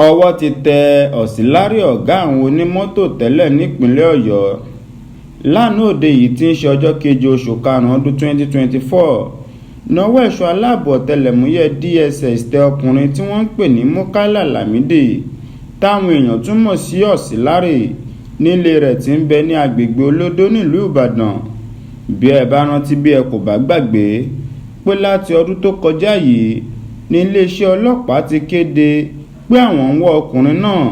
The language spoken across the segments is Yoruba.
ọwọ́ ti tẹ Ọ̀sìlárí ọ̀gá àwọn onímọ́tò tẹ́lẹ̀ nípínlẹ̀ Ọ̀yọ́. Lánàá òde yìí tí ń ṣe ọjọ́ keje oṣù karùn-ún ọdún 2024 nọwọ́ ẹ̀ṣọ́ aláàbò ọ̀tẹlẹ̀múyẹ́ DSS tẹ ọkùnrin tí wọ́n ń pè ní Mukaila Lamidi táwọn èèyàn tún mọ̀ sí Ọ̀sìlárí nílé rẹ̀ tí ń bẹ ní agbègbè Olódó nílùú Ìbàdàn. Bí ẹ bá rántí, bí ẹ kò bá gbàgbé, pé láti ọdún tó kọjá yìí ní iléeṣẹ́ ọlọ́pàá ti kéde pé àwọn ń wá ọkùnrin náà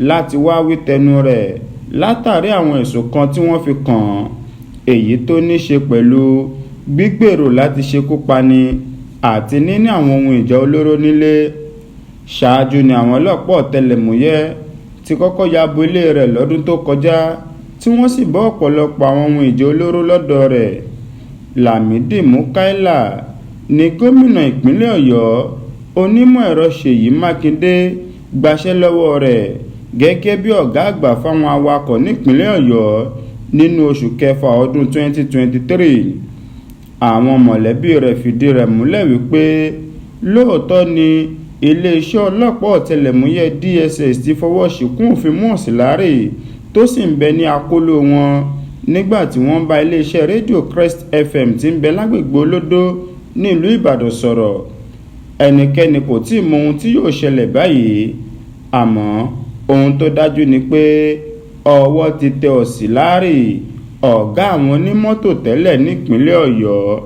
láti wá wí tẹnu rẹ̀ látàrí àwọn ẹ̀sùn kan tí wọ́n fi kàn án, èyí tó ní ṣe pẹ̀lú gbígbèrò láti ṣekú pani àti níní àwọn ohun ìjà olóró nílé. Ṣáájú ni àwọn ọlọ́pàá ọ̀tẹlẹ̀múyẹ́ ti kọ́kọ́ ya bo ilé rẹ̀ lọ́dún tó kọjá tí wọ́n sì bá ọ̀pọ̀lọpọ̀ àwọn ohun ìjà olóró lọ́dọ̀ rẹ̀. Lamidi Mukaila ní gómìnà ìpínlẹ̀ Ọ̀yọ́ onímọ̀ ẹ̀rọ Ṣèyí Mákindé gbaṣẹ́ lọ́wọ́ rẹ̀ gẹ́gẹ́ bí ọ̀gá àgbà fáwọn awakọ̀ nípínlẹ̀ Ọ̀yọ́ nínú oṣù kẹfà ọdún 2023. Àwọn mọ̀lẹ́bí rẹ̀ fìdí rẹ̀ múlẹ̀ wípé lóòótọ́ ni iléeṣẹ́ ọlọ́pàá ọ̀tẹlẹ̀múyẹ́ DSS ti fọwọ́ ṣìkún òfin mú Ọ̀sìlárí tó sì ń bẹ ní akóló wọn nígbà tí wọ́n bá iléeṣẹ́ rédíò Crest FM tí ń bẹ lágbègbè Olódó nílùú Ìbàdàn sọ̀rọ̀. Ẹnikẹ́ni kò tí ì mọ ohun tí yóò ṣẹlẹ̀ báyìí, àmọ́ ohun tó dájú ni pé ọwọ́ ti tẹ Ọ̀sìlárí ọ̀gá àwọn onímọ́tò tẹ́lẹ̀ nípínlẹ̀ Ọ̀yọ́.